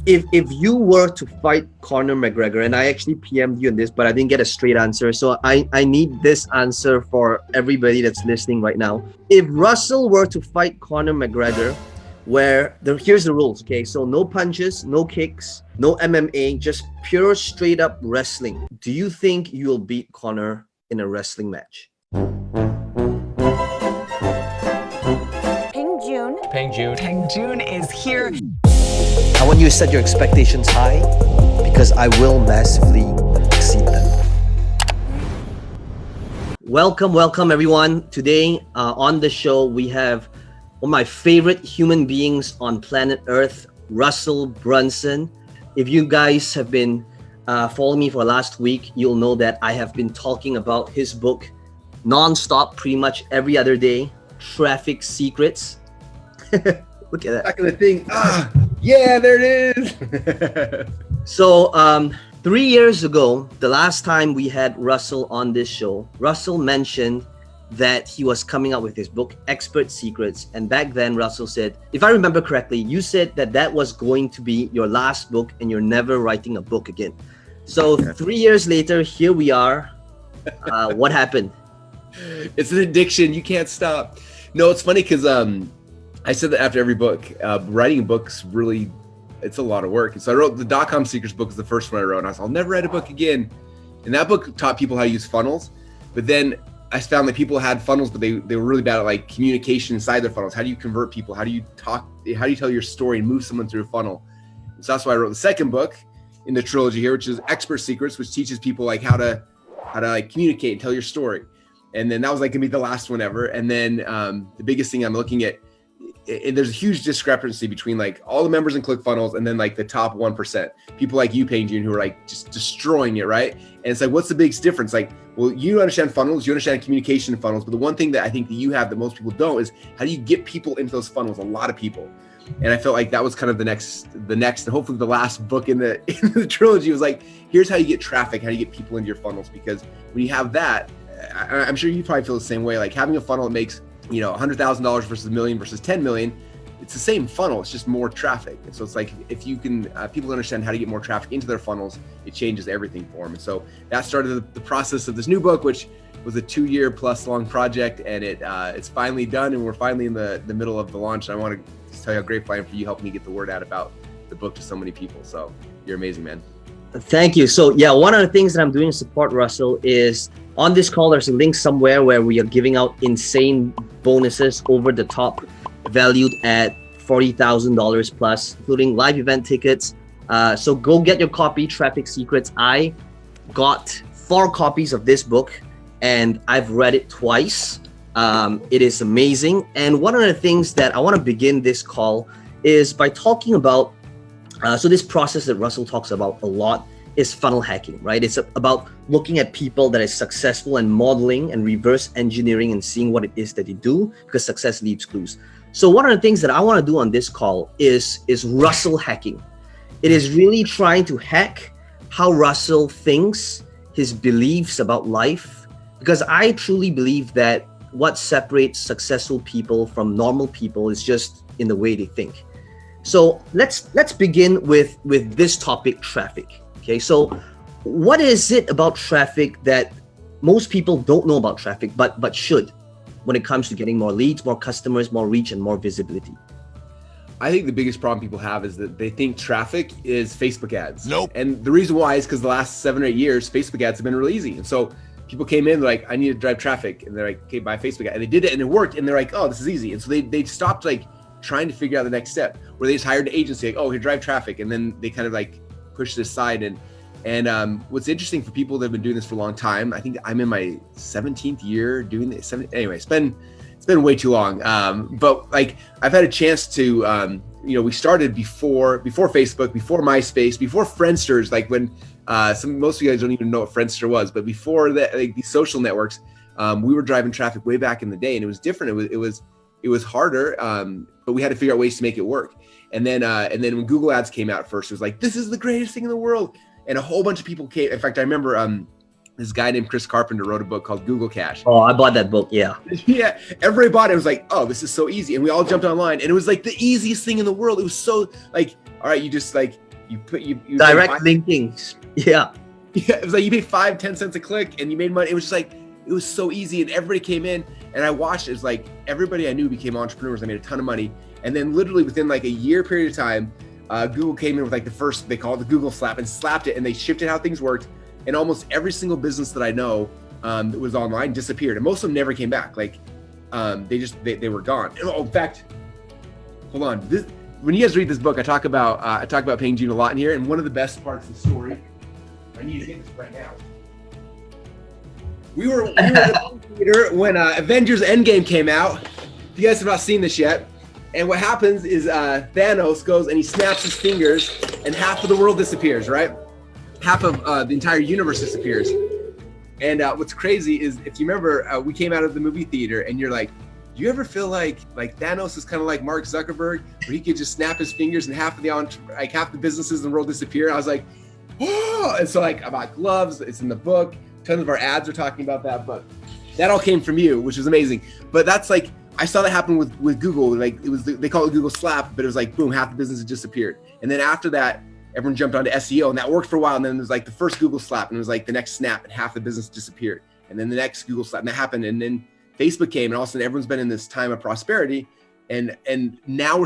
if you were to fight Conor McGregor, and I actually PM'd you on this, but I didn't get a straight answer, so I need this answer for everybody that's listening right now. If Russell were to fight Conor McGregor, here's the rules, okay? So no punches, no kicks, no MMA, just pure straight up wrestling. Do you think you'll beat Conor in a wrestling match? Peng Joon is here. I want you to set your expectations high because I will massively exceed them. Welcome everyone. Today on the show we have one of my favorite human beings on planet Earth, Russell Brunson. If you guys have been following me for last week, you'll know that I have been talking about his book non-stop pretty much every other day, Traffic Secrets. Look at that. Back of the thing. Yeah, there it is. So 3 years ago, the last time we had Russell on this show, Russell mentioned that he was coming out with his book, Expert Secrets. And back then, Russell said, if I remember correctly, you said that was going to be your last book and you're never writing a book again. So 3 years later, here we are. What happened? It's an addiction. You can't stop. No, it's funny because I said that after every book, writing a book's really, it's a lot of work. And so I wrote the .com Secrets book is the first one I wrote. And I was like, I'll never write a book again. And that book taught people how to use funnels. But then I found that people had funnels, but they were really bad at like communication inside their funnels. How do you convert people? How do you talk? How do you tell your story and move someone through a funnel? And so that's why I wrote the second book in the trilogy here, which is Expert Secrets, which teaches people like how to like communicate and tell your story. And then that was like gonna be the last one ever. And then the biggest thing I'm looking at, there's a huge discrepancy between like all the members in ClickFunnels and then like the top 1%, people like you, Peng Joon, who are like just destroying it, right? And it's like, what's the biggest difference? Like, well, you understand funnels, you understand communication funnels, but the one thing that I think that you have that most people don't is how do you get people into those funnels? A lot of people. And I felt like that was kind of the next, and hopefully the last book in the trilogy was like, here's how you get traffic, how do you get people into your funnels? Because when you have that, I'm sure you probably feel the same way, like having a funnel that makes, $100,000 versus $1 million versus 10 million, it's the same funnel, it's just more traffic. And so it's like, if you can, people understand how to get more traffic into their funnels, it changes everything for them. And so that started the process of this new book, which was a 2-year plus long project. And it's finally done. And we're finally in the middle of the launch. And I want to just tell you how grateful I am for you helping me get the word out about the book to so many people. So you're amazing, man. Thank you. So yeah, one of the things that I'm doing to support Russell is on this call, there's a link somewhere where we are giving out insane bonuses over the top, valued at $40,000 plus, including live event tickets. So go get your copy, Traffic Secrets. I got 4 copies of this book and I've read it twice. It is amazing. And one of the things that I want to begin this call is by talking about, so this process that Russell talks about a lot is funnel hacking, right? It's about looking at people that are successful and modeling and reverse engineering and seeing what it is that they do, because success leaves clues. So one of the things that I want to do on this call is Russell hacking. It is really trying to hack how Russell thinks, his beliefs about life, because I truly believe that what separates successful people from normal people is just in the way they think. So let's begin with this topic, traffic. Okay, so what is it about traffic that most people don't know about traffic, but should, when it comes to getting more leads, more customers, more reach, and more visibility? I think the biggest problem people have is that they think traffic is Facebook ads. Nope. And the reason why is because the last 7 or 8 years, Facebook ads have been really easy. And so people came in, they're like, I need to drive traffic. And they're like, okay, buy a Facebook ad. And they did it and it worked. And they're like, oh, this is easy. And so they stopped like trying to figure out the next step, where they just hired an agency, like, oh, here, drive traffic. And then they kind of like pushed it aside. And what's interesting for people that have been doing this for a long time, I think I'm in my 17th year doing this. Anyway, it's been way too long. But like I've had a chance to, we started before Facebook, before MySpace, before Friendsters, like when most of you guys don't even know what Friendster was, but before that, like these social networks, we were driving traffic way back in the day, and it was different. It was harder, but we had to figure out ways to make it work. And then when Google Ads came out first, it was like, this is the greatest thing in the world. And a whole bunch of people came. In fact, I remember this guy named Chris Carpenter wrote a book called Google Cash. Oh, I bought that book. Yeah. Yeah. Everybody bought it. It was like, oh, this is so easy. And we all jumped online, and it was like the easiest thing in the world. It was so like, all right, you just like, you Direct linking. Yeah. Yeah, it was like you paid 5-10 cents a click and you made money. It was just like, it was so easy, and everybody came in, and I watched it. It's like everybody I knew became entrepreneurs. I made a ton of money, and then literally within like a year period of time, Google came in with like the first, they call it the Google slap, and slapped it, and they shifted how things worked. And almost every single business that I know that was online disappeared, and most of them never came back. Like they were gone. Oh, in fact, hold on. When you guys read this book, I talk about Peng Joon a lot in here, and one of the best parts of the story. I need to get this right now. We were in the theater when Avengers Endgame came out. If you guys have not seen this yet, and what happens is Thanos goes and he snaps his fingers, and half of the world disappears. Right, half of the entire universe disappears. And what's crazy is, if you remember, we came out of the movie theater, and you're like, do you ever feel like Thanos is kind of like Mark Zuckerberg, where he could just snap his fingers and half the businesses in the world disappear? I was like, oh, and so like about gloves, it's in the book. Tons of our ads are talking about that, but that all came from you, which is amazing. But that's like, I saw that happen with Google. Like it was, they call it Google slap, but it was like, boom, half the business had disappeared. And then after that, everyone jumped onto SEO, and that worked for a while. And then there was like the first Google slap, and it was like the next snap, and half the business disappeared. And then the next Google slap, and that happened. And then Facebook came, and all of a sudden everyone's been in this time of prosperity. And now we're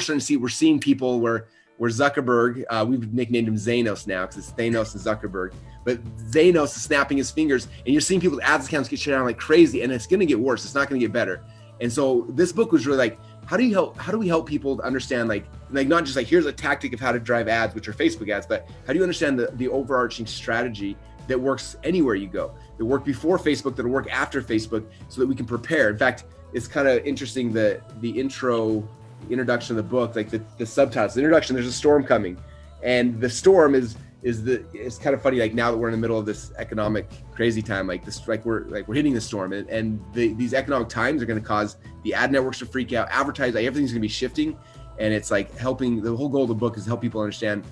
seeing people where Zuckerberg, we've nicknamed him Thanos now because it's Thanos and Zuckerberg, but Thanos is snapping his fingers, and you're seeing people's ads accounts get shut down like crazy, and it's going to get worse. It's not going to get better. And so this book was really like, how do we help people to understand like not just like, here's a tactic of how to drive ads, which are Facebook ads, but how do you understand the overarching strategy that works anywhere you go, that work before Facebook, that'll work after Facebook, so that we can prepare. In fact, it's kind of interesting, the introduction of the book, like the subtitles, the introduction, there's a storm coming, and the storm is it's kind of funny, like now that we're in the middle of this economic crazy time, like this, like we're hitting the storm, and these economic times are going to cause the ad networks to freak out, advertise, like everything's going to be shifting, and it's like helping. The whole goal of the book is to help people understand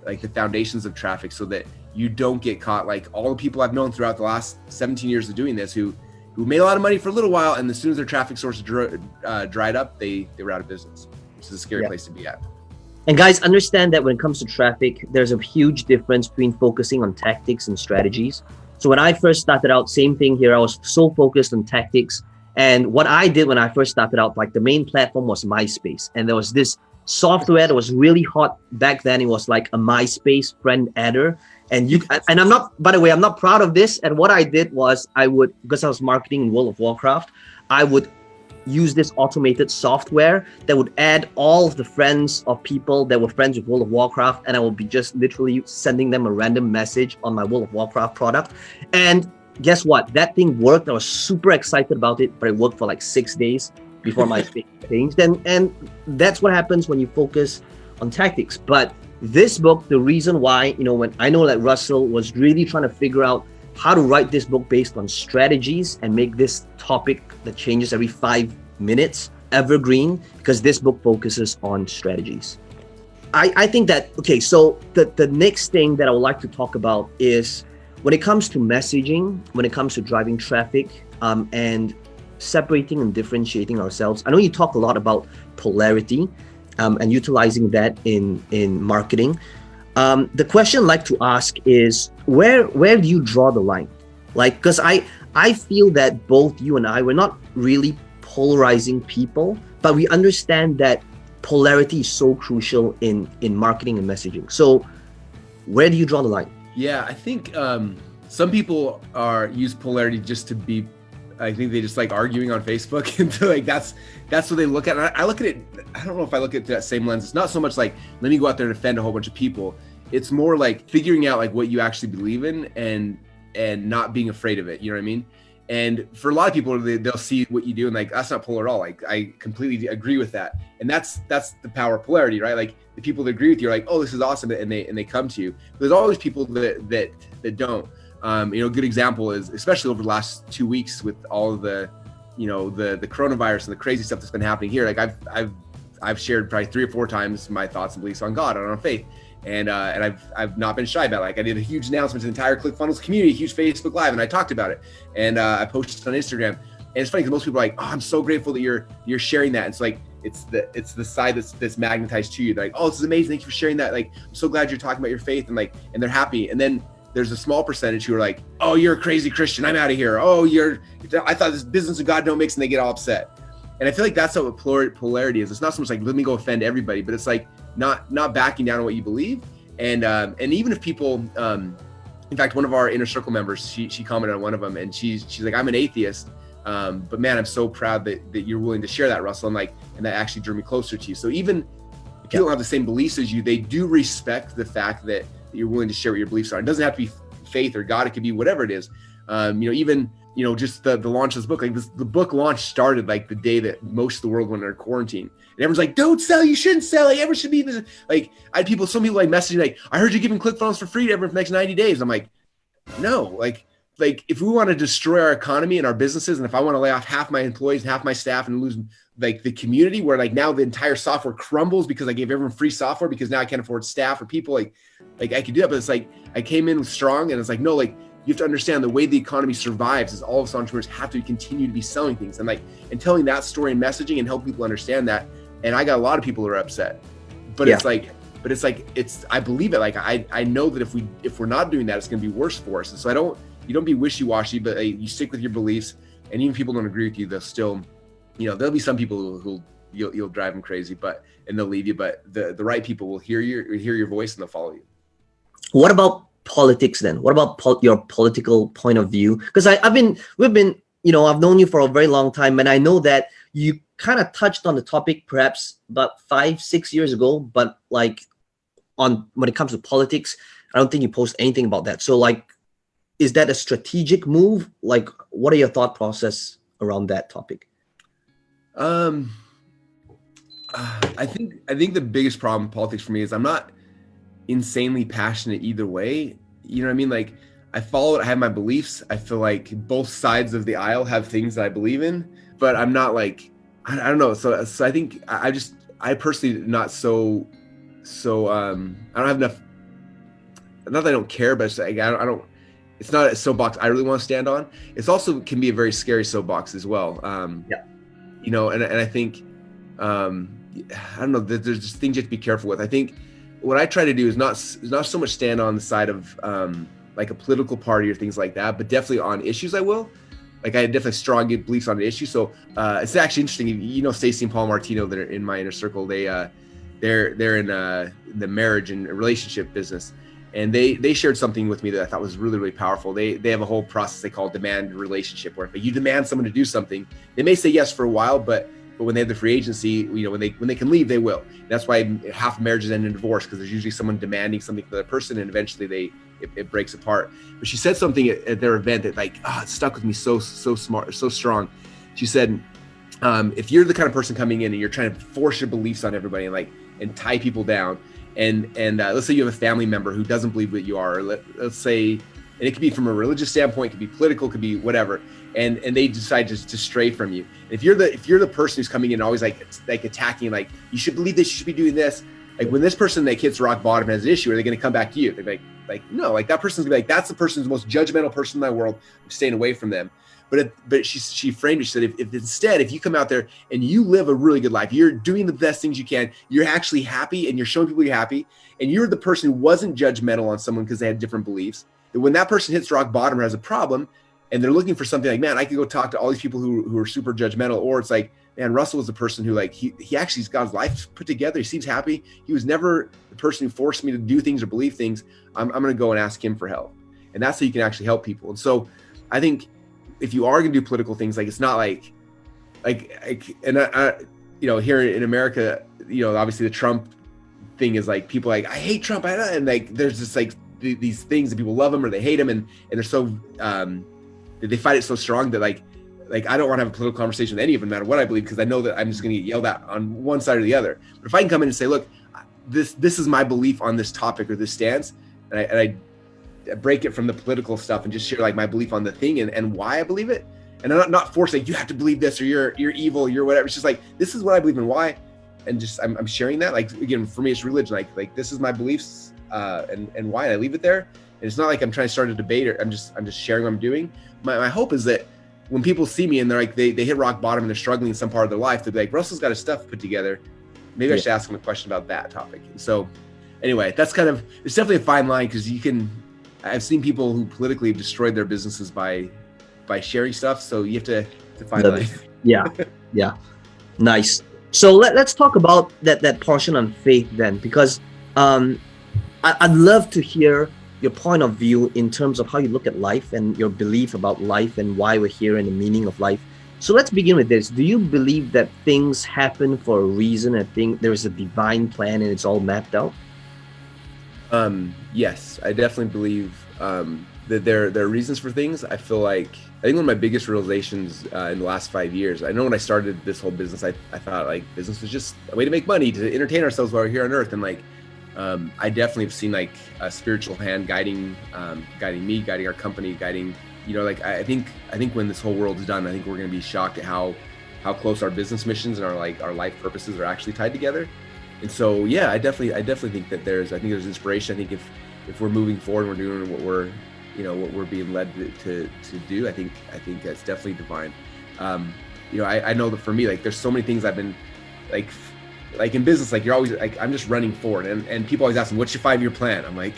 like the foundations of traffic, so that you don't get caught like all the people I've known throughout the last 17 years of doing this who made a lot of money for a little while, and as soon as their traffic source dried up, they were out of business, which is a scary place to be at. And guys, understand that when it comes to traffic, there's a huge difference between focusing on tactics and strategies. So when I first started out, same thing here, I was so focused on tactics. And what I did when I first started out, like the main platform was MySpace. And there was this software that was really hot back then. It was like a MySpace friend adder. And I'm not, by the way, I'm not proud of this. And what I did was because I was marketing in World of Warcraft, I would use this automated software that would add all of the friends of people that were friends with World of Warcraft. And I would be just literally sending them a random message on my World of Warcraft product. And guess what? That thing worked. I was super excited about it, but it worked for like 6 days before my face changed. And that's what happens when you focus on tactics. But this book, the reason why, when I know that Russell was really trying to figure out how to write this book based on strategies and make this topic that changes every 5 minutes evergreen, because this book focuses on strategies. I think that, okay, so the next thing that I would like to talk about is when it comes to messaging, when it comes to driving traffic, and separating and differentiating ourselves. I know you talk a lot about polarity, and utilizing that in marketing. The question I'd like to ask is, where do you draw the line? Like, because I feel that both you and I, we're not really polarizing people, but we understand that polarity is so crucial in marketing and messaging. So where do you draw the line? Yeah, I think some people use polarity just to be, I think they just like arguing on Facebook, and so like that's what they look at. And I look at it, I don't know if I look at that same lens. It's not so much like, let me go out there and offend a whole bunch of people. It's more like figuring out like what you actually believe in and not being afraid of it. You know what I mean? And for a lot of people, they'll see what you do and like, that's not polar at all. Like, I completely agree with that. And that's the power of polarity, right? Like the people that agree with you are like, oh, this is awesome. And they come to you. But there's always people that don't. A good example is, especially over the last 2 weeks with all of the coronavirus and the crazy stuff that's been happening here. Like I've shared probably 3 or 4 times my thoughts and beliefs on God and on faith. And I've not been shy about it. Like I did a huge announcement to the entire ClickFunnels community, huge Facebook Live, and I talked about it. And I posted on Instagram. And it's funny because most people are like, oh, I'm so grateful that you're sharing that. It's like, it's the side that's magnetized to you. They're like, oh, this is amazing. Thank you for sharing that. Like, I'm so glad you're talking about your faith, and they're happy. And then there's a small percentage who are like, oh, you're a crazy Christian. I'm out of here. Oh, I thought this business of God don't mix, and they get all upset. And I feel like that's what polarity is. It's not so much like, let me go offend everybody, but it's like not backing down on what you believe. And even if people, in fact, one of our inner circle members, she commented on one of them, and she's like, I'm an atheist, but man, I'm so proud that you're willing to share that, Russell. I'm like, and that actually drew me closer to you. So even if you don't have the same beliefs as you, they do respect the fact that you're willing to share what your beliefs are. It doesn't have to be faith or God. It could be whatever it is. Even just the launch of this book, like the book launch started like the day that most of the world went under quarantine, and everyone's like, don't sell, you shouldn't sell, like everyone should be this. Like I had some people like messaging like, I heard you're giving ClickFunnels for free to everyone for the next 90 days. I'm like, no, like if we want to destroy our economy and our businesses, and if I want to lay off half my employees and half my staff and lose like the community where like now the entire software crumbles because I gave everyone free software because now I can't afford staff or people, like I could do that. But it's like, I came in strong, and it's like, no, like you have to understand the way the economy survives is all of us entrepreneurs have to continue to be selling things, and telling that story and messaging and help people understand that. And I got a lot of people who are upset, but it's like, I believe it. Like I know that if we're not doing that, it's going to be worse for us. And so you don't be wishy-washy, but you stick with your beliefs. And even if people don't agree with you, they'll still, there'll be some people who you'll drive them crazy, and they'll leave you. But the right people will hear your voice, and they'll follow you. What about politics then? What about your political point of view? Because I've known you for a very long time, and I know that you kind of touched on the topic perhaps about 5-6 years ago, but like when it comes to politics, I don't think you post anything about that. So like, is that a strategic move? Like, what are your thought process around that topic? I think the biggest problem in politics for me is I'm not insanely passionate either way. You know what I mean? Like I follow it, I have my beliefs. I feel like both sides of the aisle have things that I believe in, but I'm not like, I don't know. So I think I personally not so I don't have enough, not that I don't care, but it's like, I don't, it's not a soapbox I really want to stand on. It's also can be a very scary soapbox as well. And I think, I don't know, there's just things you have to be careful with. I think what I try to do is not so much stand on the side of like a political party or things like that, but definitely on issues I will. Like I have definitely strong beliefs on an issue. So it's actually interesting. Stacey and Paul Martino, that are in my inner circle. They're in the marriage and relationship business, and they shared something with me that I thought was really, really powerful. They have a whole process they call demand relationship, where if you demand someone to do something, they may say yes for a while, but when they have the free agency, when they can leave, they will. And that's why half of marriages end in divorce, because there's usually someone demanding something from the person, and eventually it breaks apart. But she said something at their event that it stuck with me so smart, so strong. She said, if you're the kind of person coming in and you're trying to force your beliefs on everybody and tie people down, and let's say you have a family member who doesn't believe what you are, or let's say, and it could be from a religious standpoint, it could be political, it could be whatever, and they decide to stray from you. If you're the person who's coming in always like attacking, like you should believe this, you should be doing this, like when this person that hits rock bottom has an issue, are they going to come back to you? They're like no, like that person's gonna be like, that's the person's most judgmental person in my world, I'm staying away from them. But she framed it. She said, if instead, if you come out there and you live a really good life, you're doing the best things you can, you're actually happy, and you're showing people you're happy, and you're the person who wasn't judgmental on someone because they had different beliefs, that when that person hits rock bottom or has a problem, and they're looking for something, like, man, I could go talk to all these people who are super judgmental, or it's like, man, Russell was the person who he actually's got his life put together. He seems happy. He was never the person who forced me to do things or believe things. I'm going to go and ask him for help. And that's how you can actually help people. And so I think if you are going to do political things, like, it's not like and I here in America, obviously the Trump thing is like, people like, I hate Trump. And like, there's just like these things that people love him or they hate him. And they're so, they fight it so strong that like I don't want to have a political conversation with any of them, no matter what I believe, because I know that I'm just going to get yelled at on one side or the other. But if I can come in and say, look, this is my belief on this topic or this stance, and I break it from the political stuff and just share like my belief on the thing and why I believe it, and I'm not forcing, like, you have to believe this or you're evil, you're whatever. It's just like, this is what I believe and why, and just I'm sharing that. Like, again, for me, it's religion. Like this is my beliefs and why, and I leave it there. And it's not like I'm trying to start a debate, or I'm just sharing what I'm doing. My hope is that when people see me and they're like, they hit rock bottom and they're struggling in some part of their life, they'll be like, Russell's got his stuff put together. Maybe I should ask him a question about that topic. And so anyway, that's kind of, it's definitely a fine line, because I've seen people who politically have destroyed their businesses by sharing stuff. So you have to find a line. Yeah. Yeah. Nice. So let's talk about that portion on faith then, because I'd love to hear your point of view in terms of how you look at life and your belief about life and why we're here and the meaning of life. So let's begin with this. Do you believe that things happen for a reason? I think there is a divine plan and it's all mapped out? Yes, I definitely believe that there are reasons for things. I think one of my biggest realizations in the last 5 years, I know when I started this whole business, I thought like business was just a way to make money, to entertain ourselves while we're here on earth. And like, I definitely have seen like a spiritual hand guiding me, guiding our company, guiding, like I think when this whole world is done, I think we're going to be shocked at how close our business missions and our life purposes are actually tied together. And so, yeah, I definitely think that there's inspiration. I think if we're moving forward, and we're doing what we're being led to do, I think that's definitely divine. I know that for me, like there's so many things I've been like in business, like you're always like, I'm just running forward, and people always ask me, what's your 5-year plan? I'm like,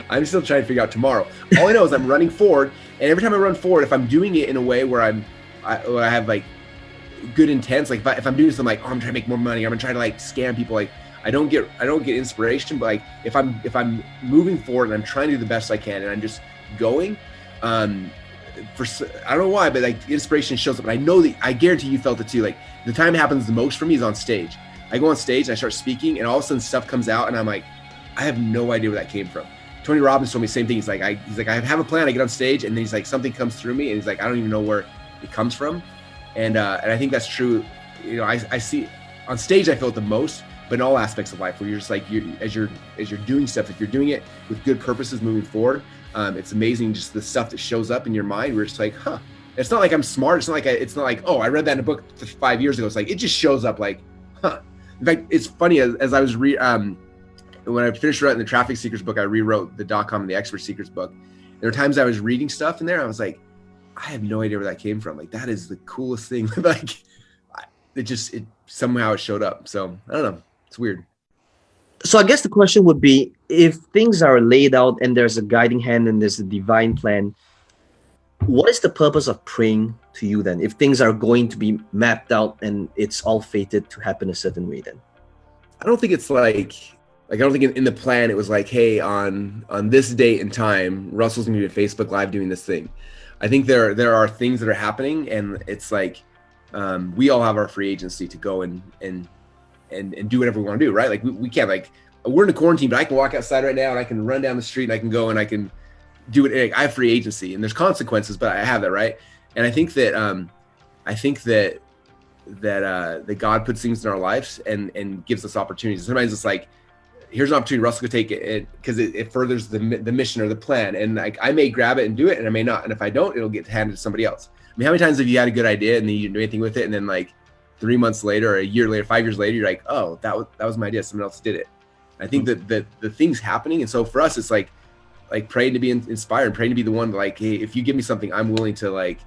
I'm still trying to figure out tomorrow. All I know is I'm running forward, and every time I run forward, if I'm doing it in a way where I have like good intents, like if I'm doing something like, I'm trying to make more money, I'm trying to like scam people, like I don't get inspiration. But like if I'm moving forward and I'm trying to do the best I can, and I'm just going, I don't know why, but like inspiration shows up. And I know that, I guarantee you felt it too. Like the time it happens the most for me is on stage. I go on stage and I start speaking, and all of a sudden stuff comes out, and I'm like, I have no idea where that came from. Tony Robbins told me the same thing. He's like, I have a plan. I get on stage, and then he's like, something comes through me, and he's like, I don't even know where it comes from. And I think that's true. I see on stage, I feel it the most, but in all aspects of life, where you're just like, as you're doing stuff, if you're doing it with good purposes moving forward, it's amazing just the stuff that shows up in your mind. We're just like, huh. It's not like I'm smart. It's not like, oh, I read that in a book 5 years ago. It's like, it just shows up like, huh. In fact, it's funny, as I was when I finished writing the Traffic Seekers book, I rewrote the .com and the Expert Seekers book. There were times I was reading stuff in there, I was like, I have no idea where that came from. Like, that is the coolest thing. Like, it somehow showed up. So I don't know. It's weird. So I guess the question would be, if things are laid out and there's a guiding hand and there's a divine plan, what is the purpose of praying to you then? If things are going to be mapped out and it's all fated to happen a certain way, then? I don't think it's like I don't think in the plan it was like, hey, on this date and time, Russell's gonna be at Facebook Live doing this thing. I think there are things that are happening, and it's like we all have our free agency to go and do whatever we want to do, right? Like we can't, like, we're in a quarantine, but I can walk outside right now and I can run down the street and I can go and I can do it. Like, I have free agency, and there's consequences, but I have that, right? And I think that that God puts things in our lives and gives us opportunities. Sometimes it's like, here's an opportunity, Russell could take it because it furthers the mission or the plan. And like, I may grab it and do it, and I may not. And if I don't, it'll get handed to somebody else. I mean, how many times have you had a good idea and then you didn't do anything with it, and then like 3 months later, or a year later, 5 years later, you're like, oh, that was my idea, someone else did it. I think that the thing's happening. And so for us, it's like praying to be inspired, praying to be the one, like, hey, if you give me something, I'm willing to like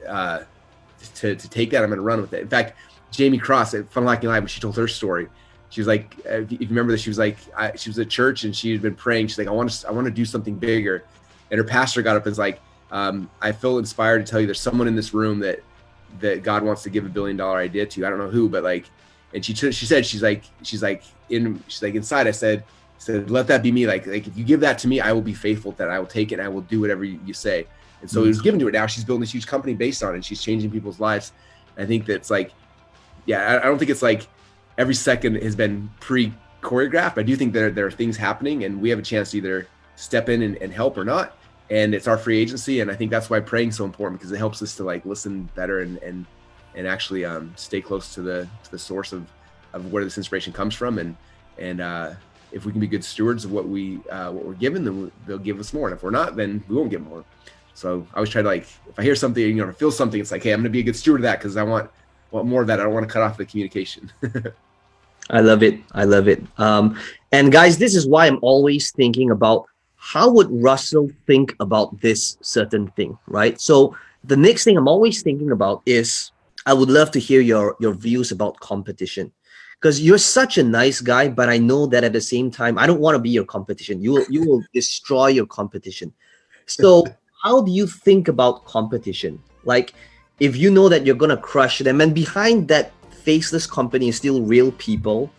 to take that. I'm going to run with it. In fact, Jamie Cross at Fun Hacking Live, when she told her story, she was like, if you remember this, she was like, she was at church and she had been praying. She's like, I want to do something bigger. And her pastor got up and was like, I feel inspired to tell you there's someone in this room that God wants to give $1 billion idea to. I don't know who, but like, and she said, she's like inside, I said, let that be me. Like if you give that to me, I will be faithful to that. I will take it and I will do whatever you say. And so it was given to her. Now she's building this huge company based on it. And she's changing people's lives. And I think that's like, yeah, I don't think it's like every second has been pre-choreographed. I do think there are things happening, and we have a chance to either step in and help or not. And it's our free agency. And I think that's why praying is so important, because it helps us to like listen better and actually stay close to the source of where this inspiration comes from. And if we can be good stewards of what we're given, then they'll give us more. And if we're not, then we won't get more. So I always try to, like, if I hear something, I feel something, it's like, hey, I'm going to be a good steward of that, because I want more of that. I don't want to cut off the communication. I love it. And guys, this is why I'm always thinking about how would Russell think about this certain thing, right? So the next thing I'm always thinking about is I would love to hear your views about competition, because you're such a nice guy, but I know that at the same time I don't want to be your competition. You will destroy your competition. So how do you think about competition? Like, if you know that you're gonna crush them, and behind that faceless company is still real people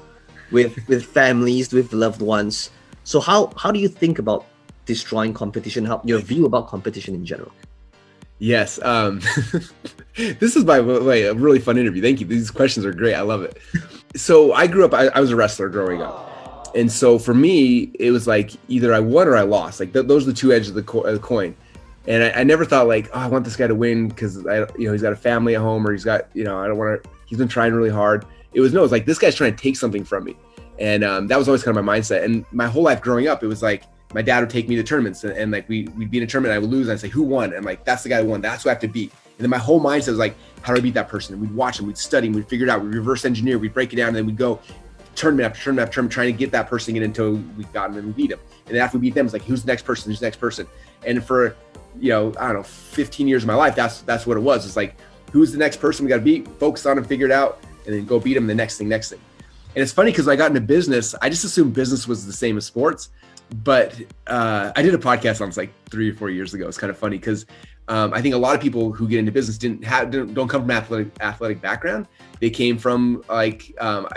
with families, with loved ones. So how do you think about destroying competition? How your view about competition in general? Yes. This is, by the way, a really fun interview. Thank you. These questions are great. I love it. So I grew up, I was a wrestler growing up. And so for me, it was like either I won or I lost. Like those are the two edges of the coin. And I never thought like, oh, I want this guy to win because he's got a family at home, or he's got, I don't want to, he's been trying really hard. It was like, this guy's trying to take something from me. And that was always kind of my mindset. And my whole life growing up, it was like, my dad would take me to tournaments and like we'd be in a tournament, I would lose, and I'd say, who won? And like, that's the guy who won. That's who I have to beat. And then my whole mindset was like, how do I beat that person? And we'd watch him, we'd study, and we'd figure it out. We'd reverse engineer, we'd break it down, and then we'd go tournament after tournament after tournament, trying to get that person in until we got him and we beat him. And then after we beat them, it's like, who's the next person? Who's the next person? And for, I don't know, 15 years of my life, that's what it was. It's like, who's the next person we got to beat, focus on him, figure it out, and then go beat him the next thing. And it's funny because when I got into business, I just assumed business was the same as sports. But I did a podcast on this like 3 or 4 years ago. It's kind of funny because I think a lot of people who get into business don't come from athletic background. They came from like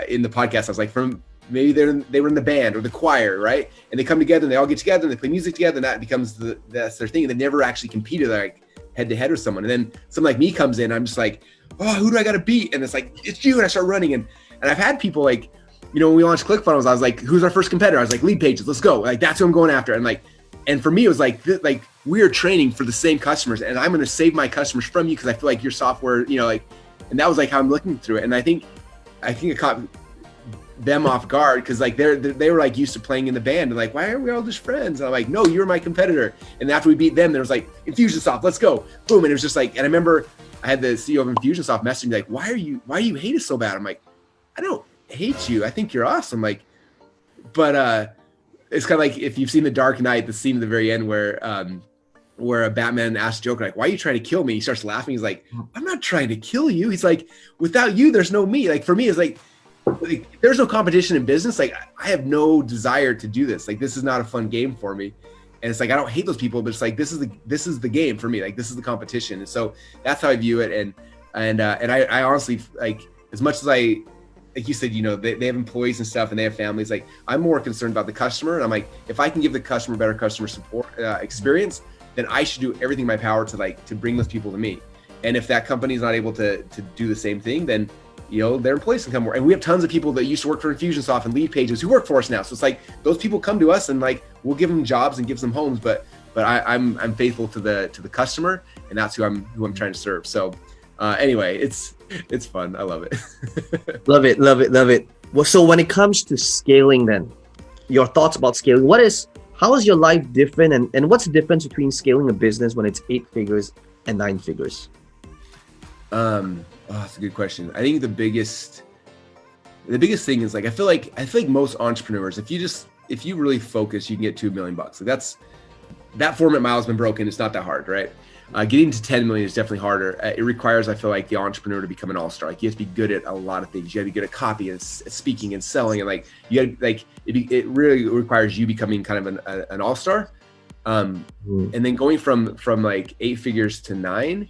in the podcast, I was like, from maybe they were in the band or the choir, right? And they come together and they all get together and they play music together, and that becomes that's their thing. And they never actually competed like head to head with someone. And then someone like me comes in, I'm just like, oh, who do I got to beat? And it's like, it's you. And I start running, and I've had people like, when we launched ClickFunnels, I was like, who's our first competitor? I was like, Lead Pages, let's go. Like, that's who I'm going after. And for me, it was like we are training for the same customers, and I'm going to save my customers from you because I feel like your software, and that was like how I'm looking through it. And I think it caught them off guard because like they were like used to playing in the band and like, why are we all just friends? And I'm like, no, you're my competitor. And after we beat them, there was like, Infusionsoft, let's go. Boom. And it was just like, and I remember I had the CEO of Infusionsoft messaging me like, why do you hate us so bad? I'm like, I don't hate you. I think you're awesome. Like, but it's kind of like if you've seen The Dark Knight, the scene at the very end where a Batman asks Joker, like, why are you trying to kill me? He starts laughing. He's like, I'm not trying to kill you. He's like, without you, there's no me. Like, for me, it's like there's no competition in business. Like, I have no desire to do this. Like, this is not a fun game for me. And it's like, I don't hate those people, but it's like, this is the game for me. Like, this is the competition. And so that's how I view it. And I honestly, like, as much as like you said, they have employees and stuff and they have families. Like, I'm more concerned about the customer. And I'm like, if I can give the customer better customer support experience, then I should do everything in my power to bring those people to me. And if that company is not able to do the same thing, then, their employees can come more. And we have tons of people that used to work for Infusionsoft and Lead Pages who work for us now. So it's like, those people come to us and like, we'll give them jobs and give them homes, but I'm faithful to the customer, and that's who I'm trying to serve. So anyway, it's fun. I love it. Love it. Well, so when it comes to scaling, then your thoughts about scaling, how is your life different, and what's the difference between scaling a business when it's 8 figures and 9 figures? That's a good question. I think the biggest thing is like, I feel like most entrepreneurs, if you really focus, you can get $2 million. Like that format mile has been broken. It's not that hard, right? Getting to 10 million is definitely harder. It requires, I feel like, the entrepreneur to become an all-star. Like, you have to be good at a lot of things. You got to be good at copy and speaking and selling, and like you got like it really requires you becoming kind of an all-star. And then going from like 8 figures to 9,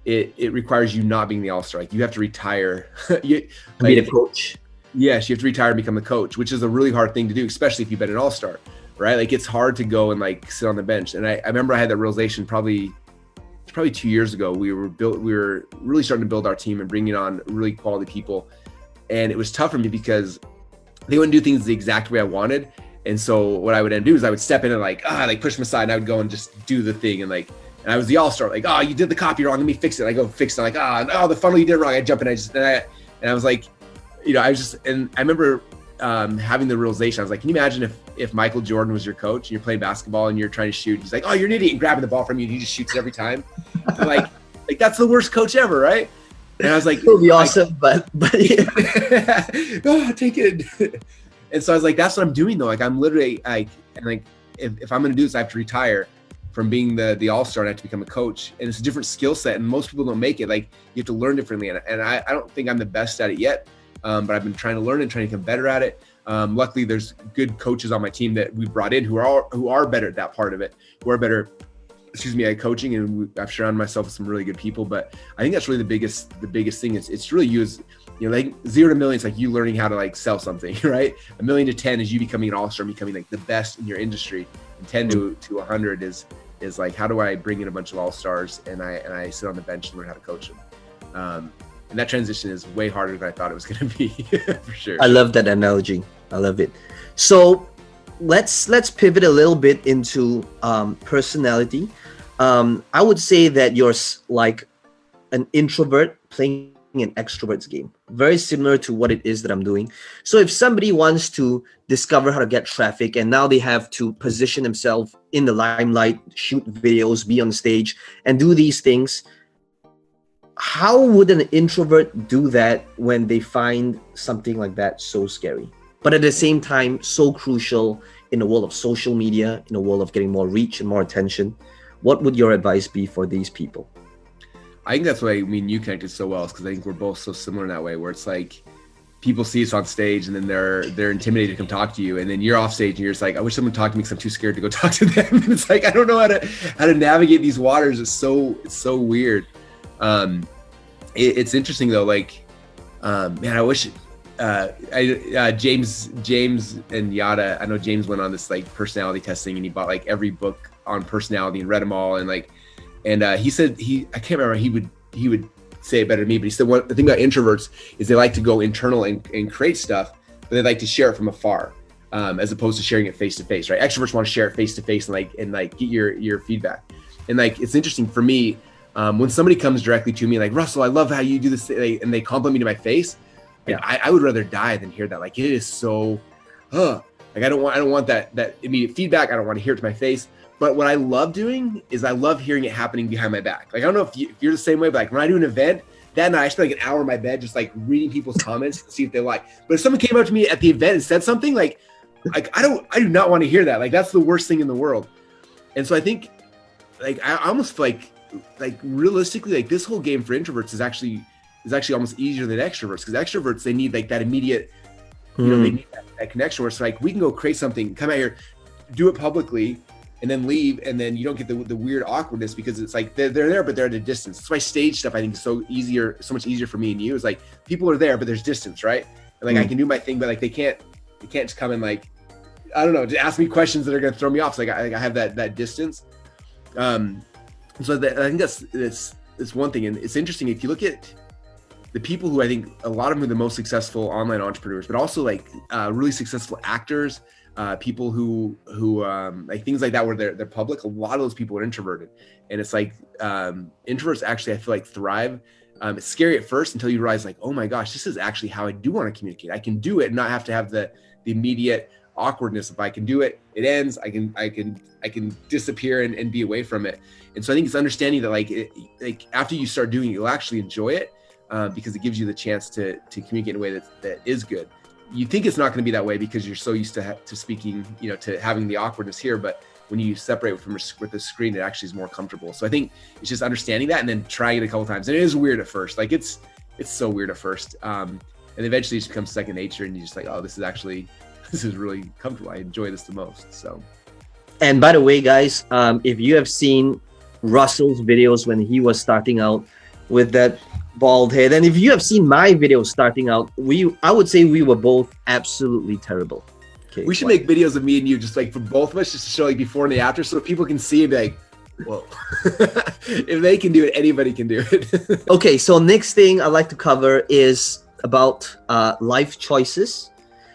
it requires you not being the all-star. Like, you have to retire. Be the coach. Yes, you have to retire and become the coach, which is a really hard thing to do, especially if you've been an all-star, right? Like, it's hard to go and like sit on the bench. And I remember I had that realization probably 2 years ago. We were really starting to build our team and bringing on really quality people. And it was tough for me because they wouldn't do things the exact way I wanted. And so what I would end up do is I would step in and like push them aside, and I would go and just do the thing. And I was the all-star, like, you did the copy wrong, let me fix it. I go fix it. I'm like, the funnel you did wrong. I jump in, and I was like, and I remember having the realization. I was like, can you imagine if Michael Jordan was your coach and you're playing basketball and you're trying to shoot? He's like, oh, you're an idiot, and grabbing the ball from you, and he just shoots it every time. like that's the worst coach ever, right? And I was like, it'll be awesome, but yeah. Take it. And so I was like, that's what I'm doing though. Like, I'm literally if I'm going to do this, I have to retire from being the all-star and I have to become a coach. And it's a different skill set, and most people don't make it. Like, you have to learn differently. And I don't think I'm the best at it yet, but I've been trying to learn and trying to become better at it. Luckily, there's good coaches on my team that we brought in who are better at that part of it, who are better, at coaching, and I've surrounded myself with some really good people. But I think that's really the biggest thing. It's really you as, like 0 to million, it's like you learning how to like sell something, right? 1 million to 10 is you becoming an all-star, becoming like the best in your industry. And 10 to 100 is like, how do I bring in a bunch of all-stars and I sit on the bench and learn how to coach them. And that transition is way harder than I thought it was going to be. For sure. I love that analogy. I love it. So let's pivot a little bit into personality. I would say that you're like an introvert playing an extrovert's game, very similar to what it is that I'm doing. So if somebody wants to discover how to get traffic, and now they have to position themselves in the limelight, shoot videos, be on stage, and do these things, how would an introvert do that when they find something like that so scary, but at the same time so crucial in the world of social media, in the world of getting more reach and more attention? What would your advice be for these people? I think that's why you connected so well, is because I think we're both so similar in that way, where it's like people see us on stage and then they're intimidated to come talk to you, and then you're off stage and you're just like, I wish someone talked to me because I'm too scared to go talk to them. And it's like, I don't know how to navigate these waters. It's so weird. It's interesting though. Like, man, I wish James and Yada. I know James went on this like personality testing, and he bought like every book on personality and read them all, and he said I can't remember, he would say it better than me, but he said the thing about introverts is they like to go internal and create stuff, but they like to share it from afar, as opposed to sharing it face to face, right? Extroverts want to share it face to face and get your feedback. And like, it's interesting for me, when somebody comes directly to me like, Russell, I love how you do this, and they compliment me to my face, like, I would rather die than hear that. Like, it is so, like, I don't want that immediate feedback. I don't want to hear it to my face. But what I love doing is I love hearing it happening behind my back. Like, I don't know if you're the same way, but like when I do an event, that night I spend like an hour in my bed just like reading people's comments to see if they like. But if someone came up to me at the event and said something, like I do not want to hear that. Like, that's the worst thing in the world. And so I think, like, I almost feel like realistically, like, this whole game for introverts is actually almost easier than extroverts, because extroverts, they need like that immediate, they need that connection where it's like, we can go create something, come out here, do it publicly, and then leave, and then you don't get the weird awkwardness, because it's like they're there, but they're at a distance. That's why stage stuff, I think, is so much easier for me and you. Is like, people are there, but there's distance, right? And like, I can do my thing, but like they can't just come and like, I don't know, just ask me questions that are gonna throw me off. So like I have that distance. So I think that's one thing. And it's interesting, if you look at the people who I think a lot of them are the most successful online entrepreneurs, but also like really successful actors, people who like things like that, where they're public, a lot of those people are introverted. And it's like, introverts actually, I feel like, thrive. It's scary at first until you realize like, oh my gosh, this is actually how I do want to communicate. I can do it and not have to have the immediate awkwardness. If I can do it, it ends. I can disappear and be away from it. And so I think it's understanding that like after you start doing it, you'll actually enjoy it, because it gives you the chance to communicate in a way that is good. You think it's not going to be that way because you're so used to speaking, to having the awkwardness here. But when you separate with the screen, it actually is more comfortable. So I think it's just understanding that and then trying it a couple times. And it is weird at first. Like, it's so weird at first. And eventually it just becomes second nature, and you just like, oh, this is really comfortable. I enjoy this the most. So. And by the way, guys, if you have seen Russell's videos when he was starting out with that bald head, and if you have seen my videos starting out, I would say we were both absolutely terrible. Okay, we should make videos of me and you, just like for both of us, just to show like before and the after, so people can see and be like, whoa. If they can do it, anybody can do it. Okay, so next thing I'd like to cover is about life choices.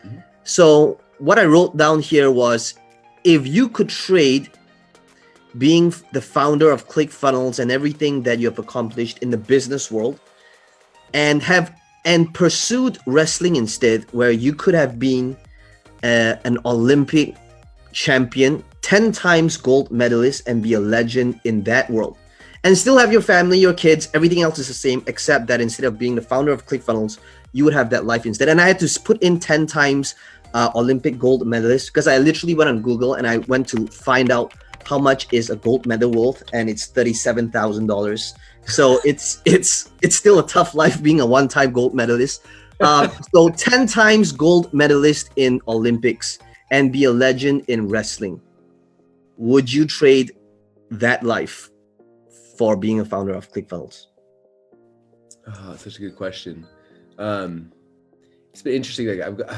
Mm-hmm. So what I wrote down here was, if you could trade being the founder of ClickFunnels and everything that you have accomplished in the business world, and pursued wrestling instead, where you could have been an Olympic champion, 10 times gold medalist, and be a legend in that world, and still have your family, your kids, everything else is the same, except that instead of being the founder of ClickFunnels, you would have that life instead. And I had to put in 10 times Olympic gold medalist, because I literally went on Google and I went to find out how much is a gold medal worth, and it's $37,000. So it's still a tough life being a one-time gold medalist. So 10 times gold medalist in Olympics and be a legend in wrestling. Would you trade that life for being a founder of ClickFunnels? Oh, such a good question. It's been interesting. Like I've got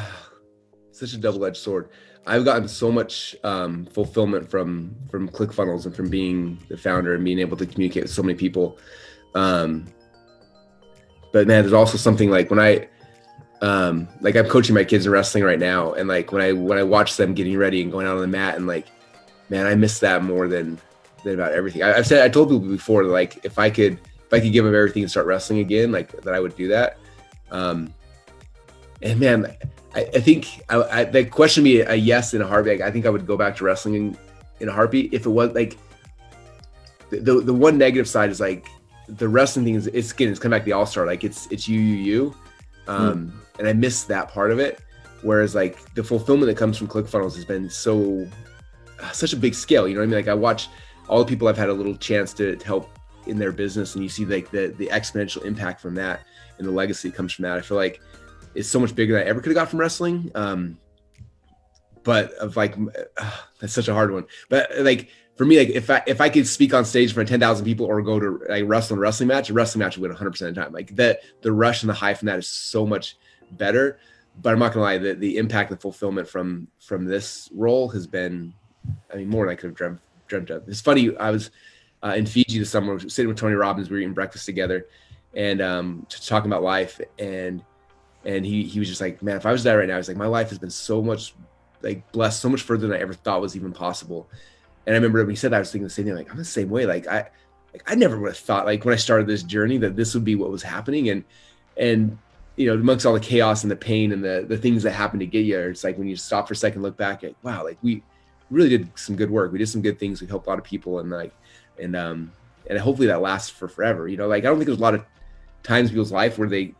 such a double-edged sword. I've gotten so much fulfillment from ClickFunnels and from being the founder and being able to communicate with so many people. But man, there's also something like when I'm coaching my kids in wrestling right now, and like when I watch them getting ready and going out on the mat, and like, man, I miss that more than about everything. I told people before, like if I could give them everything and start wrestling again, like that I would do that. And man, I think that question would be a yes in a heartbeat. I think I would go back to wrestling in a heartbeat. If it was like the one negative side is like the wrestling thing is it's come back to the all-star. Like it's you. And I miss that part of it. Whereas like the fulfillment that comes from ClickFunnels has been such a big scale. You know what I mean? Like I watch all the people I've had a little chance to help in their business, and you see like the exponential impact from that and the legacy that comes from that. I feel like it's so much bigger than I ever could have got from wrestling. But of like, that's such a hard one. But like for me, like if I could speak on stage for 10,000 people or go to like wrestling match, a wrestling match would win 100% of the time. Like the rush and the high from that is so much better. But I'm not gonna lie, the impact and fulfillment from this role has been, I mean, more than I could have dreamt of. It's funny, I was in Fiji this summer, sitting with Tony Robbins, we were eating breakfast together and just talking about life, and he was just like, man, if I was there right now, he's like, my life has been so much like blessed, so much further than I ever thought was even possible. And I remember when he said that, I was thinking the same thing, like I'm the same way. Like I never would have thought, like when I started this journey, that this would be what was happening. And you know, amongst all the chaos and the pain and the things that happen to get you, it's like when you stop for a second, look back at, wow, like we really did some good work. We did some good things. We helped a lot of people, and hopefully that lasts for forever. You know, like I don't think there's a lot of times in people's life where they,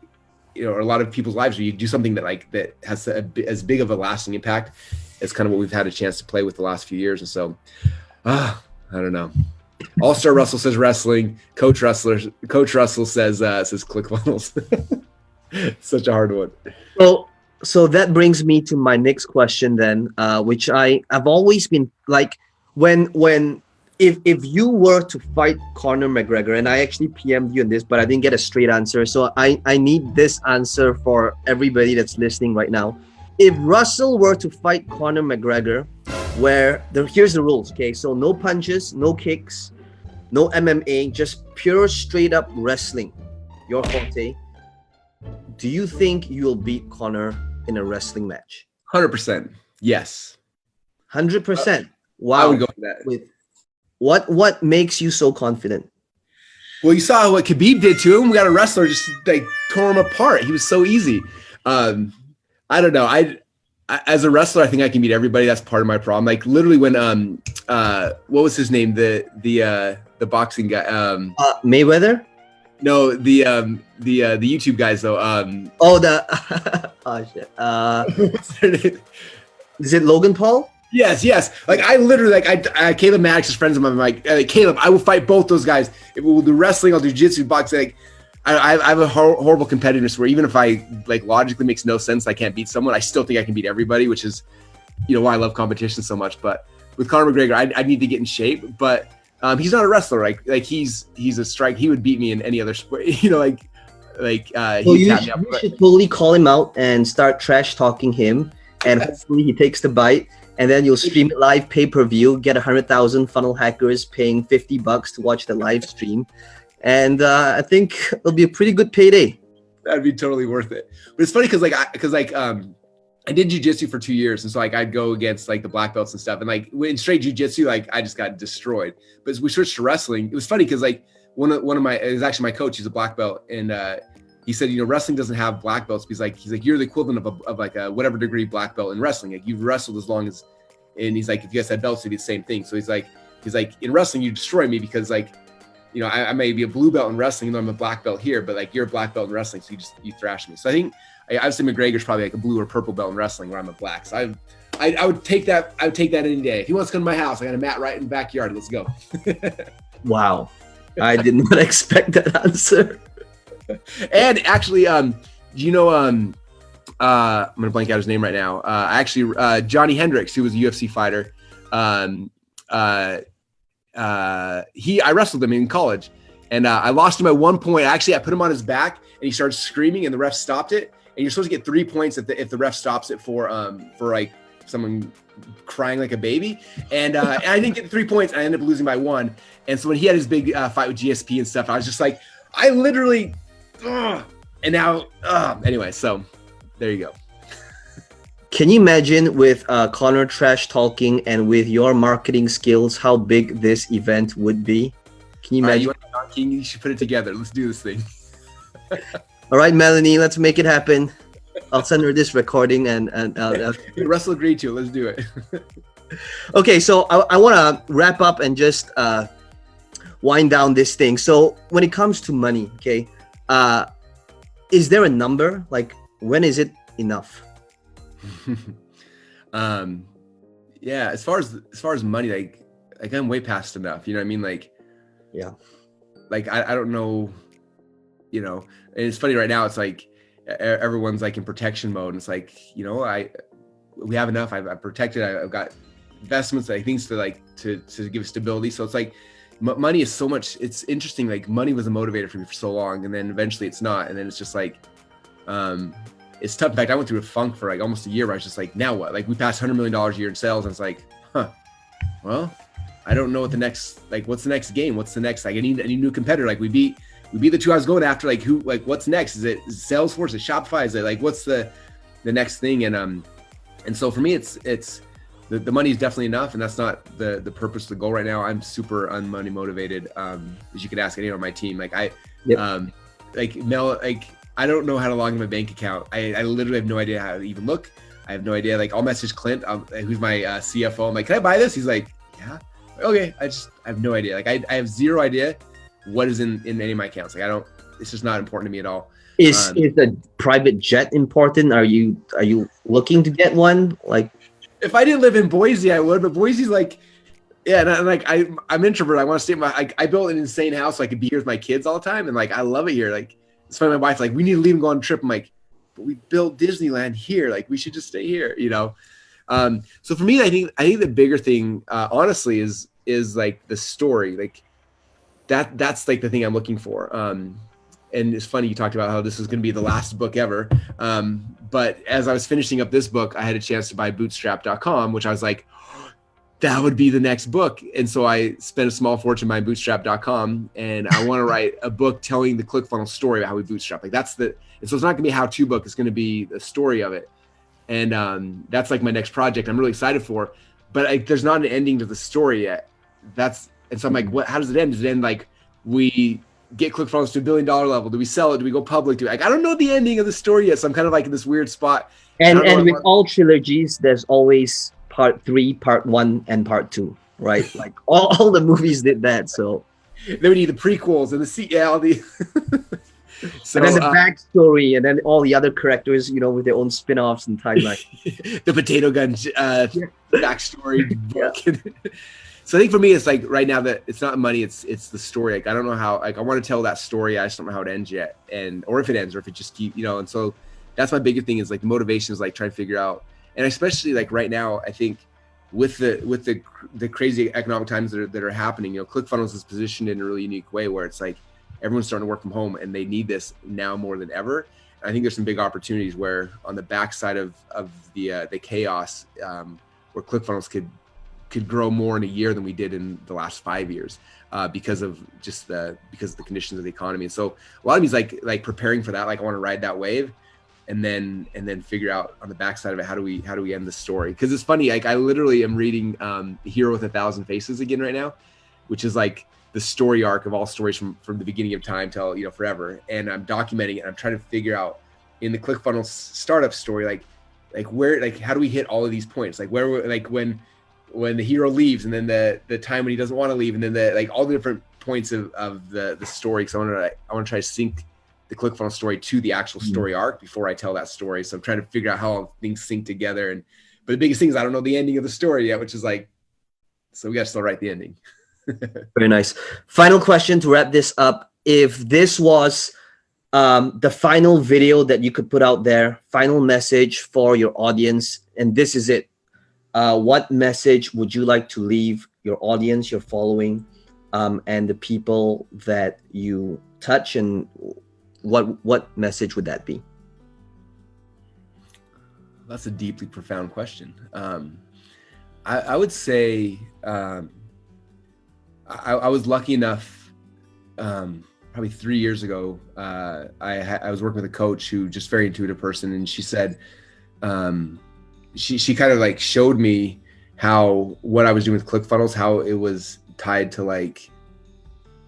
you know, or a lot of people's lives where you do something that has as big of a lasting impact as kind of what we've had a chance to play with the last few years. And so, I don't know. All-Star Russell says wrestling. Coach Russell says ClickFunnels. Such a hard one. So that brings me to my next question then, which I've always been like, if you were to fight Conor McGregor, and I actually PM'd you on this, but I didn't get a straight answer. So I need this answer for everybody that's listening right now. If Russell were to fight Conor McGregor, here's the rules, okay? So no punches, no kicks, no MMA, just pure straight up wrestling, your forte. Do you think you'll beat Conor in a wrestling match? 100%. Yes. 100%. Wow. I would go for that. What makes you so confident? Well, you saw what Khabib did to him. We got a wrestler just like tore him apart. He was so easy. I don't know. I as a wrestler, I think I can beat everybody. That's part of my problem. Like literally when what was his name? The boxing guy. Mayweather? No, the YouTube guys though. Oh shit. What's their name? Is it Logan Paul? Yes. Like I literally, like Caleb Maddox's friends of mine. I'm like, Caleb, I will fight both those guys. If we'll do wrestling, I'll do jiu-jitsu, boxing. Like, I have a horrible competitiveness where even if I like logically makes no sense, I can't beat someone. I still think I can beat everybody, which is, you know, why I love competition so much. But with Conor McGregor, I need to get in shape. But he's not a wrestler. Like he's a strike. He would beat me in any other sport. You know, you should totally call him out and start trash talking him, and hopefully he takes the bite. And then you'll stream it live pay-per-view, get 100,000 funnel hackers paying $50 to watch the live stream. And I think it'll be a pretty good payday. That'd be totally worth it. But it's funny because I did jiu-jitsu for 2 years. And so like I'd go against like the black belts and stuff. And like in straight jiu-jitsu, like I just got destroyed. But as we switched to wrestling, it was funny because like one of my, it was actually my coach, he's a black belt. And he said, you know, wrestling doesn't have black belts. He's like, you're the equivalent of like a whatever degree black belt in wrestling. Like you've wrestled as long as, and he's like, if you guys had belts, it'd be the same thing. So he's like, in wrestling, you destroy me because like, you know, I may be a blue belt in wrestling, even though I'm a black belt here, but like you're a black belt in wrestling. So you thrash me. So I think Obviously McGregor's probably like a blue or purple belt in wrestling, where I'm a black. So I would take that. I would take that any day. If he wants to come to my house, I got a mat right in the backyard. Let's go. Wow, I did not expect that answer. And actually, you know, I'm gonna blank out his name right now. Johnny Hendricks, who was a UFC fighter. I wrestled him in college, and I lost him at one point. Actually, I put him on his back, and he started screaming, and the ref stopped it. And you're supposed to get 3 points if the ref stops it for like someone crying like a baby. And I didn't get 3 points. And I ended up losing by 1. And so when he had his big fight with GSP and stuff, I was just like, I literally, and now, anyway. So there you go. Can you imagine with Conor trash talking and with your marketing skills, how big this event would be? Can you imagine? You should put it together. Let's do this thing. All right, Melanie, let's make it happen. I'll send her this recording and Russell agreed to it. Let's do it. Okay, so I want to wrap up and just wind down this thing. So when it comes to money, okay, is there a number? Like, when is it enough? Yeah, as far as money, like I'm way past enough. You know what I mean? Like, yeah, like I don't know, you know. And it's funny right now. It's like everyone's like in protection mode. And it's like, you know, we have enough. I've protected. I've got investments, like things to give stability. So it's like money is so much. It's interesting. Like money was a motivator for me for so long, and then eventually it's not. And then it's just like, it's tough. In fact, I went through a funk for like almost a year where I was just like, now what? Like we passed $100 million a year in sales, and it's like, well, I don't know what the next, like, what's the next game? What's the next, like, I need a new competitor. Like we beat the two I was going after. Like who, like what's next? Is it Salesforce? Is it Shopify? Is it like, what's the next thing? And so for me, it's the money is definitely enough, and that's not the purpose of the goal right now. I'm super unmoney motivated. As you could ask anyone on my team, like like Mel, like I don't know how to log in my bank account. I literally have no idea how to even look. I have no idea. Like I'll message Clint, who's my CFO. I'm like, can I buy this? He's like, yeah. Okay. I have no idea. Like I have zero idea what is in any of my accounts. Like it's just not important to me at all. Is the private jet important? Are you looking to get one? Like, if I didn't live in Boise, I would, but Boise's like, yeah. And I'm introvert. I want to stay I built an insane house so I could be here with my kids all the time. And like, I love it here. Like, it's funny. My wife's like, we need to leave and go on a trip. I'm like, but we built Disneyland here. Like, we should just stay here, you know? So for me, I think the bigger thing, honestly, is like the story. Like that's like the thing I'm looking for. And it's funny, you talked about how this is going to be the last book ever. But as I was finishing up this book, I had a chance to buy bootstrap.com, which I was like, that would be the next book. And so I spent a small fortune buying bootstrap.com, and I want to write a book telling the ClickFunnels story about how we bootstrap. Like and so it's not going to be a how-to book. It's going to be the story of it. And that's like my next project I'm really excited for, but there's not an ending to the story yet. And so I'm like, how does it end? Does it end like we get ClickFunnels to $1 billion level? Do we sell it? Do we go public? I don't know the ending of the story yet. So I'm kind of like in this weird spot. And with all trilogies, there's always part 3, part 1, and part 2, right? Like all the movies did that. So then we need the prequels and all the so, and then the backstory, and then all the other characters, you know, with their own spin-offs and timeline. The potato gun backstory book. So I think for me, it's like right now that it's not money, it's the story. Like I don't know how. Like I want to tell that story. I just don't know how it ends yet, or if it ends, or if it just keep, you know. And so that's my bigger thing is like motivation is like trying to figure out, and especially like right now, I think with the crazy economic times that are happening, you know, ClickFunnels is positioned in a really unique way where it's like everyone's starting to work from home and they need this now more than ever. And I think there's some big opportunities where on the backside of the chaos, where ClickFunnels could grow more in a year than we did in the last 5 years, because of the conditions of the economy. And so a lot of me is like preparing for that. Like I want to ride that wave, and then figure out on the backside of it how do we end the story? Because it's funny. Like I literally am reading Hero with 1,000 Faces again right now, which is like the story arc of all stories from the beginning of time till, you know, forever. And I'm documenting it. I'm trying to figure out in the ClickFunnels startup story, like where, like how do we hit all of these points? Like where, like when the hero leaves, and then the time when he doesn't want to leave, and then like all the different points of the story. Because I want to try to sync the ClickFunnels story to the actual story arc before I tell that story. So I'm trying to figure out how things sync together. But the biggest thing is I don't know the ending of the story yet, which is like, so we got to still write the ending. Very nice. Final question to wrap this up. If this was the final video that you could put out there, final message for your audience, and this is it, what message would you like to leave your audience, your following, and the people that you touch, and what message would that be? That's a deeply profound question. I would say I was lucky enough, probably 3 years ago, I was working with a coach who just very intuitive person, and she said, she kind of like showed me how what I was doing with ClickFunnels, how it was tied to like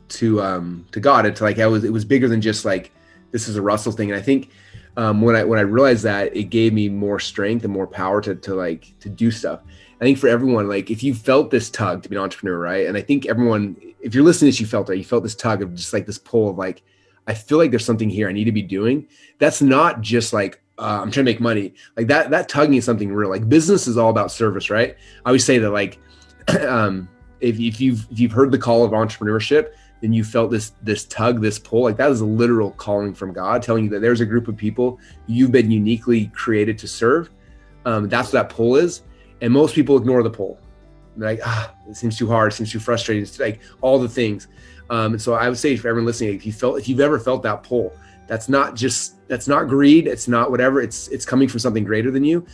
to God. It was bigger than just like this is a Russell thing. And I think when I realized that, it gave me more strength and more power to do stuff. I think for everyone, like if you felt this tug to be an entrepreneur, right? And I think everyone, if you're listening to this, you felt this tug of just like this pull of like, I feel like there's something here I need to be doing. That's not just like, I'm trying to make money. Like that tugging is something real. Like business is all about service, right? I always say that like, if you've heard the call of entrepreneurship, then you felt this tug, this pull, like that is a literal calling from God telling you that there's a group of people you've been uniquely created to serve. That's what that pull is. And most people ignore the pull. They're like, it seems too hard, it seems too frustrating. It's like all the things. And so I would say for everyone listening, if you've ever felt that pull, that's not greed. It's not whatever. It's coming from something greater than you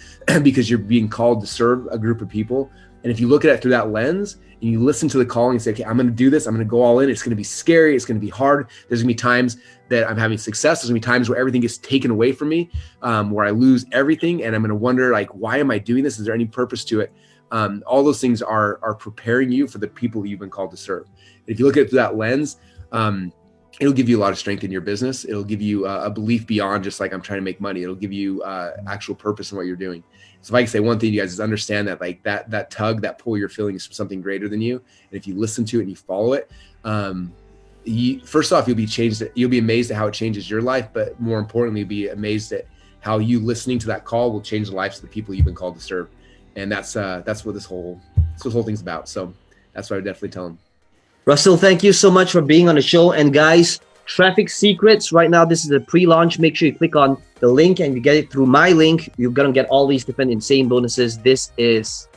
because you're being called to serve a group of people. And if you look at it through that lens and you listen to the calling and say, okay, I'm going to do this. I'm going to go all in. It's going to be scary. It's going to be hard. There's going to be times that I'm having success. There's going to be times where everything gets taken away from me, where I lose everything. And I'm going to wonder, like, why am I doing this? Is there any purpose to it? All those things are preparing you for the people you've been called to serve. And if you look at it through that lens, it'll give you a lot of strength in your business. It'll give you a belief beyond just like, I'm trying to make money. It'll give you actual purpose in what you're doing. So if I can say one thing to you guys is understand that like that tug, that pull you're feeling is from something greater than you. And if you listen to it and you follow it, first off, you'll be amazed at how it changes your life, but more importantly, you'll be amazed at how you listening to that call will change the lives of the people you've been called to serve. And that's what this whole thing's about. So that's what I would definitely tell them. Russell, thank you so much for being on the show. And guys, Traffic Secrets, right now, this is a pre-launch. Make sure you click on the link and you get it through my link. You're going to get all these different insane bonuses. This is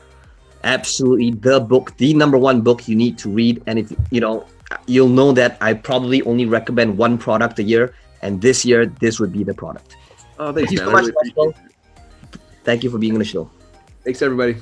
absolutely the book, the number one book you need to read. And if you'll know that I probably only recommend one product a year. And this year, this would be the product. Oh, thank you so much, Russell. Thank you for being on the show. Thanks, everybody.